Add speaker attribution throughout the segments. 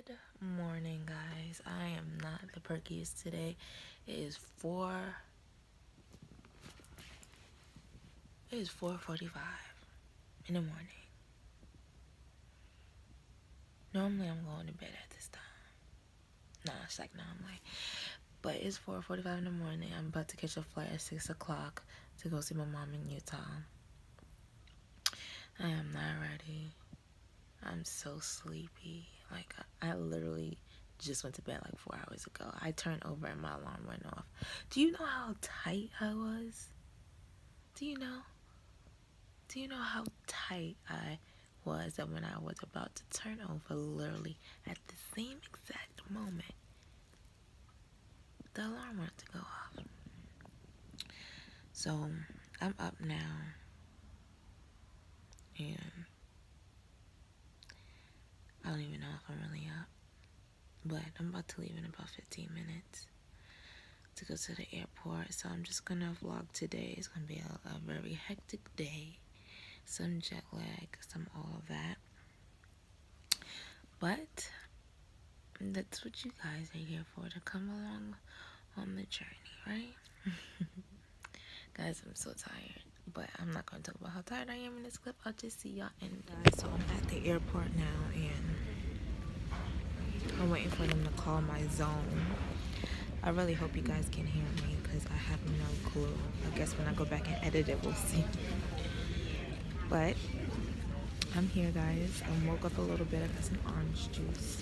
Speaker 1: Good morning, guys. I am not the perkiest today. It is 4:45 in the morning. Normally I'm going to bed at this time. No, it's like now I'm like, but it's 4:45 in the morning. I'm about to catch a flight at 6 o'clock to go see my mom in Utah. I am not ready. I'm so sleepy. Like, I literally just went to bed like 4 hours ago. I turned over and my alarm went off. Do you know how tight I was? Do you know how tight I was that when I was about to turn over, literally at the same exact moment, the alarm went to go off. So I'm up now, and I don't even know if I'm really up, but I'm about to leave in about 15 minutes to go to the airport. So I'm just gonna vlog today. It's gonna be a very hectic day, some jet lag, some all of that, but that's what you guys are here for, to come along on the journey, right? Guys, I'm so tired, but I'm not going to talk about how tired I am in this clip. I'll just see y'all in, guys. So I'm at the airport now, and I'm waiting for them to call my zone. I really hope you guys can hear me, because I have no clue. I guess when I go back and edit it, we'll see. But I'm here, guys. I woke up a little bit. I got some orange juice.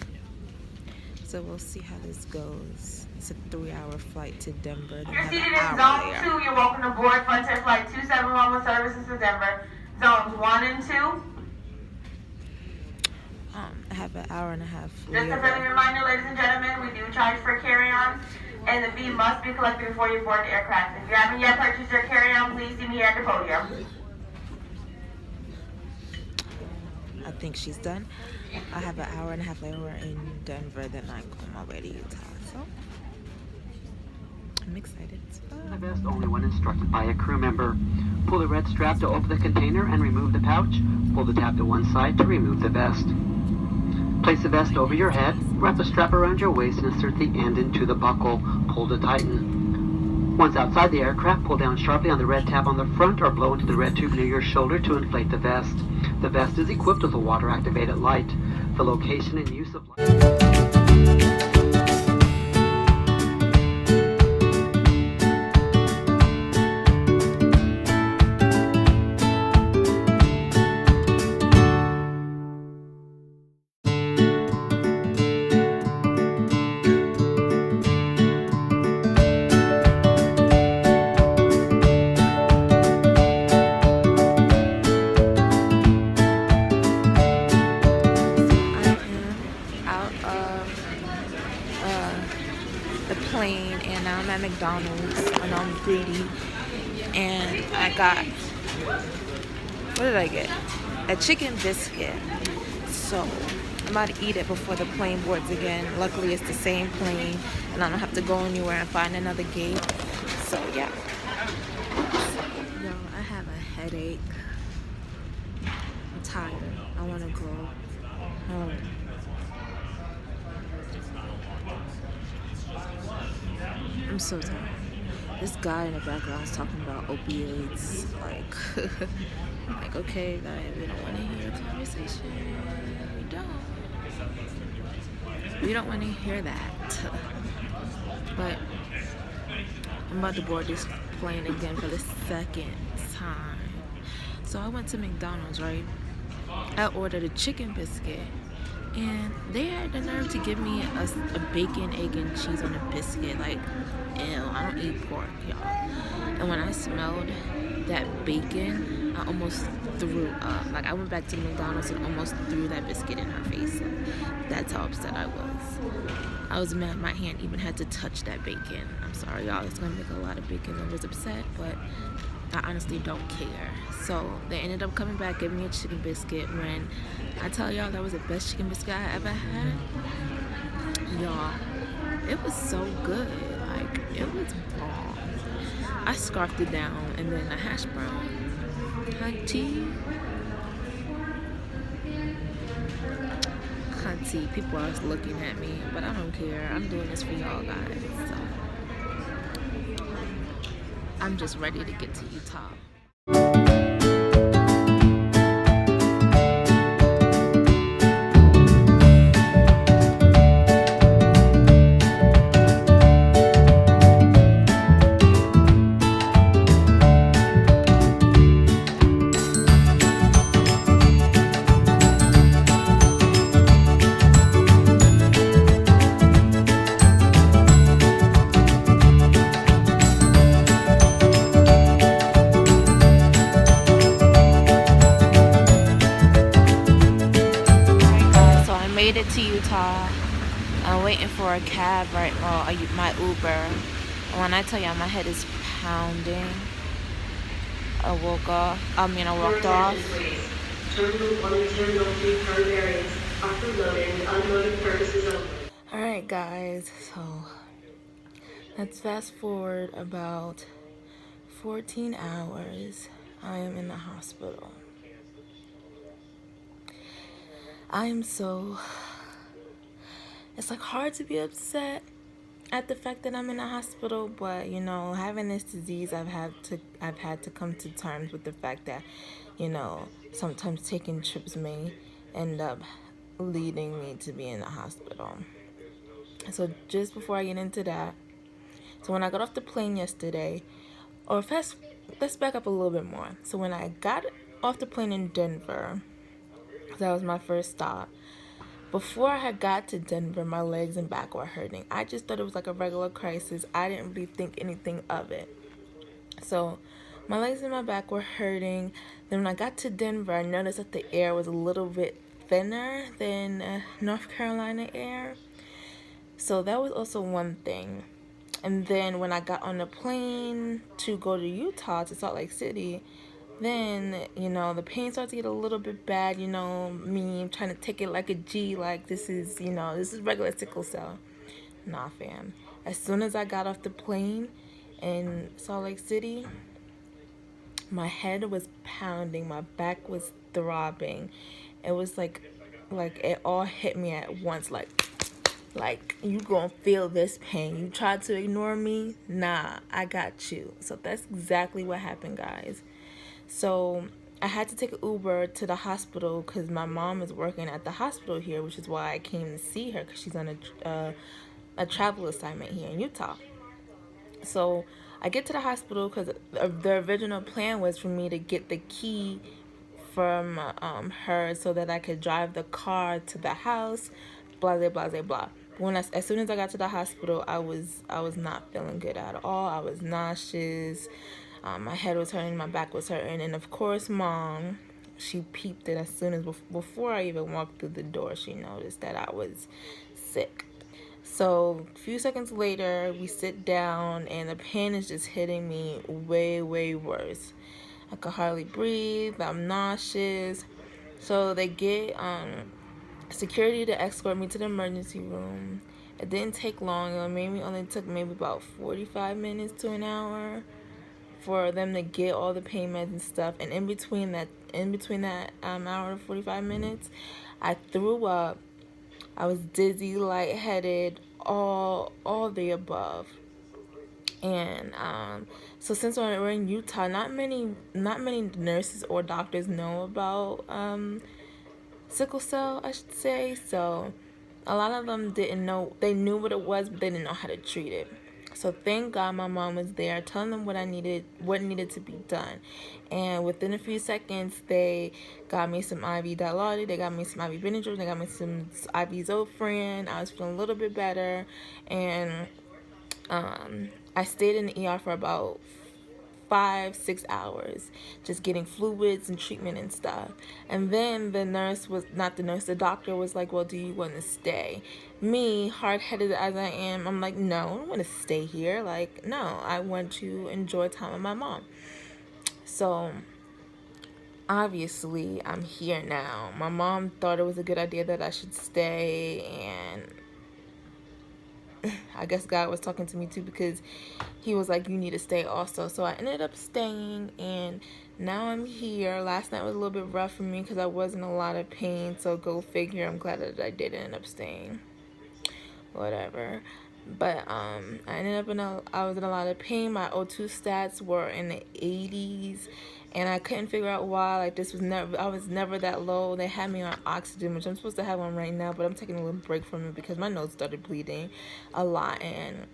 Speaker 1: So we'll see how this goes. It's a 3-hour flight to Denver.
Speaker 2: You're seated in Zone 2. You're welcome to board Frontier Flight 2711 services to Denver. Zones 1 and 2.
Speaker 1: I have an hour and a half.
Speaker 2: Just a friendly reminder, ladies and gentlemen, we do charge for carry-ons, and the fee must be collected before you board the aircraft. If you haven't yet purchased your carry-on, please see me here at the podium.
Speaker 1: I think she's done. I have an hour and a half later in Denver, then I'm on my way to Utah. So I'm excited.
Speaker 3: The vest only when instructed by a crew member. Pull the red strap to open the container and remove the pouch. Pull the tab to one side to remove the vest. Place the vest over your head. Wrap the strap around your waist and insert the end into the buckle. Pull to tighten. Once outside the aircraft, pull down sharply on the red tab on the front or blow into the red tube near your shoulder to inflate the vest. The vest is equipped with a water-activated light. The location and use of light.
Speaker 1: Plane, and now I'm at McDonald's and I'm greedy, and I got, what did I get? A chicken biscuit. So I'm about to eat it before the plane boards again. Luckily it's the same plane and I don't have to go anywhere and find another gate. So yeah. Yo, I have a headache. I'm tired. I want to go home. I'm so tired. This guy in the background is talking about opioids. Like, like, okay, guys, we don't want to hear a conversation. We don't want to hear that. But I'm about to board this plane again for the second time. So I went to McDonald's, right? I ordered a chicken biscuit. And they had the nerve to give me a bacon, egg, and cheese on a biscuit. Like, ew, I don't eat pork, y'all. And when I smelled that bacon, I almost threw up. Like, I went back to McDonald's and almost threw that biscuit in her face. That's how upset I was. I was mad my hand even had to touch that bacon. I'm sorry, y'all. It's gonna make a lot of bacon. I was upset, but I honestly don't care. So they ended up coming back, giving me a chicken biscuit. When I tell y'all that was the best chicken biscuit I ever had, y'all, it was so good. Like, it was bomb. I scarfed it down, and then a hash brown, hot tea, see, people are looking at me, but I don't care. I'm doing this for y'all guys. So I'm just ready to get to Utah. Made it to Utah. I'm waiting for a cab right now, my Uber. And when I tell y'all my head is pounding, I walked off. Alright guys, so let's fast forward about 14 hours. I am in the hospital. It's like hard to be upset at the fact that I'm in the hospital, but you know, having this disease, I've had to come to terms with the fact that, you know, sometimes taking trips may end up leading me to be in the hospital. So just before I get into that, so when I got off the plane yesterday, let's back up a little bit more. So when I got off the plane in Denver, that was my first stop. Before I had got to Denver, my legs and back were hurting. I just thought it was like a regular crisis. I didn't really think anything of it. So my legs and my back were hurting. Then when I got to Denver, I noticed that the air was a little bit thinner than North Carolina air. So that was also one thing. And then when I got on the plane to go to Utah, to Salt Lake City, then, you know, the pain started to get a little bit bad. You know, me trying to take it like a G, like this is regular sickle cell. Nah, fam. As soon as I got off the plane in Salt Lake City, my head was pounding, my back was throbbing. It was like it all hit me at once, like you gonna feel this pain. You tried to ignore me? Nah, I got you. So that's exactly what happened, guys. So I had to take an Uber to the hospital because my mom is working at the hospital here, which is why I came to see her, because she's on a travel assignment here in Utah. So I get to the hospital because the original plan was for me to get the key from her so that I could drive the car to the house, blah, blah, blah, blah, blah. As soon as I got to the hospital, I was not feeling good at all. I was nauseous. My head was hurting, my back was hurting, and of course, Mom, she peeped it as soon as before I even walked through the door. She noticed that I was sick. So a few seconds later, we sit down, and the pain is just hitting me way, way worse. I could hardly breathe. I'm nauseous. So they get security to escort me to the emergency room. It didn't take long. It only took maybe about 45 minutes to an hour for them to get all the pain meds and stuff. And in between that hour and 45 minutes, I threw up. I was dizzy, lightheaded, all the above. And so since we're in Utah, not many nurses or doctors know about sickle cell, I should say. So a lot of them didn't know. They knew what it was, but they didn't know how to treat it. So thank God my mom was there telling them what needed to be done. And within a few seconds, they got me some IV Dilaudid, they got me some IV Benadryl, they got me some IV Zofran. I was feeling a little bit better. And I stayed in the ER for about 5-6 hours, just getting fluids and treatment and stuff. And then the doctor was like, well, do you want to stay? Me, hard-headed as I am, I'm like, no, I don't want to stay here. Like, no, I want to enjoy time with my mom. So obviously I'm here now. My mom thought it was a good idea that I should stay, and I guess God was talking to me too, because he was like, you need to stay also. So I ended up staying, and now I'm here. Last night was a little bit rough for me because I was in a lot of pain, so go figure. I'm glad that I did end up staying. Whatever. But I was in a lot of pain. My O2 stats were in the 80s, and I couldn't figure out why. Like, I was never that low. They had me on oxygen, which I'm supposed to have on right now, but I'm taking a little break from it because my nose started bleeding a lot, and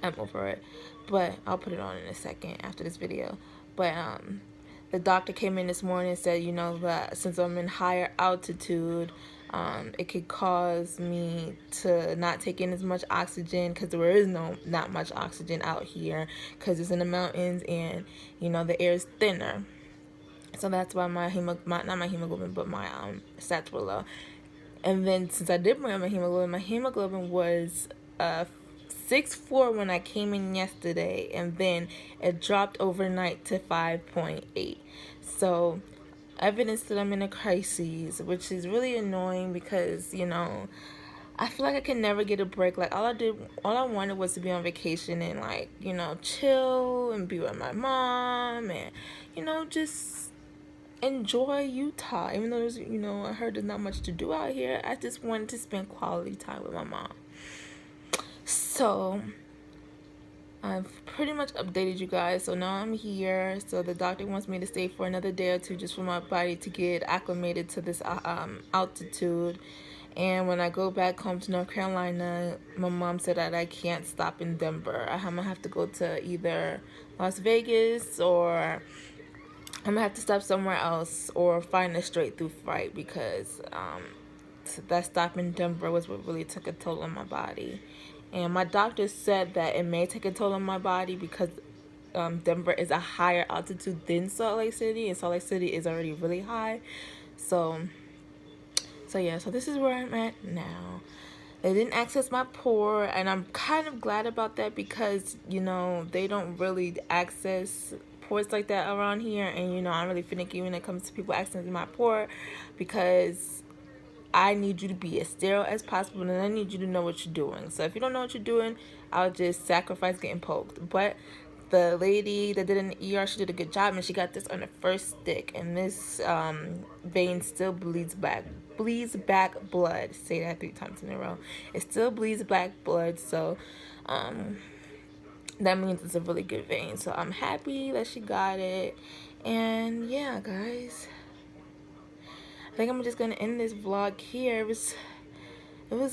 Speaker 1: I'm over it. But I'll put it on in a second after this video. But the doctor came in this morning and said, you know, that since I'm in higher altitude, it could cause me to not take in as much oxygen, because there is not much oxygen out here because it's in the mountains, and you know, the air is thinner. So that's why my hemoglobin, but my stats were low. And then since I did bring up my hemoglobin was 6.4 when I came in yesterday, and then it dropped overnight to 5.8. So evidence that I'm in a crisis, which is really annoying because, you know, I feel like I can never get a break. Like, all I wanted was to be on vacation and, like, you know, chill and be with my mom and, you know, just enjoy Utah. Even though there's, you know, I heard there's not much to do out here, I just wanted to spend quality time with my mom. So I've pretty much updated you guys. So now I'm here. So the doctor wants me to stay for another day or two just for my body to get acclimated to this altitude. And when I go back home to North Carolina, my mom said that I can't stop in Denver. I'm gonna have to go to either Las Vegas, or I'm gonna have to stop somewhere else, or find a straight through flight, because that stop in Denver was what really took a toll on my body. And my doctor said that it may take a toll on my body because Denver is a higher altitude than Salt Lake City, and Salt Lake City is already really high. So yeah, so this is where I'm at now. They didn't access my port, and I'm kind of glad about that, because, you know, they don't really access ports like that around here. And, you know, I'm really finicky when it comes to people accessing my port, because I need you to be as sterile as possible, and I need you to know what you're doing. So if you don't know what you're doing, I'll just sacrifice getting poked. But the lady that did an ER, she did a good job, and she got this on the first stick, and this vein still bleeds back blood. Say that 3 times in a row. It still bleeds black blood, so that means it's a really good vein. So I'm happy that she got it. And yeah, guys, I think I'm just gonna end this vlog here. It was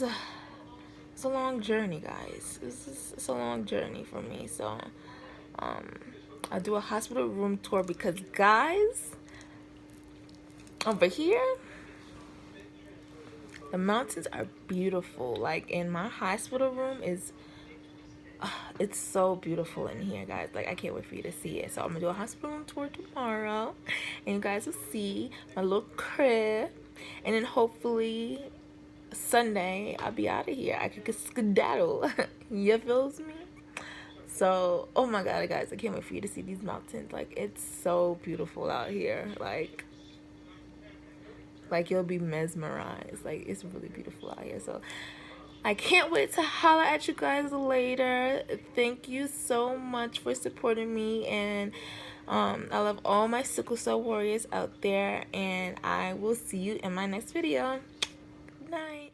Speaker 1: a long journey, guys. It's a long journey for me. So I'll do a hospital room tour, because, guys, over here the mountains are beautiful. Like, in my hospital room it's so beautiful in here, guys. Like, I can't wait for you to see it. So I'm gonna do a hospital room tour tomorrow, and you guys will see my little crib, and then hopefully Sunday I'll be out of here. I could skedaddle. You feels me? So, oh my god, guys, I can't wait for you to see these mountains. Like, it's so beautiful out here. Like you'll be mesmerized. Like, it's really beautiful out here. So I can't wait to holler at you guys later. Thank you so much for supporting me, and I love all my sickle cell warriors out there, and I will see you in my next video. Good night.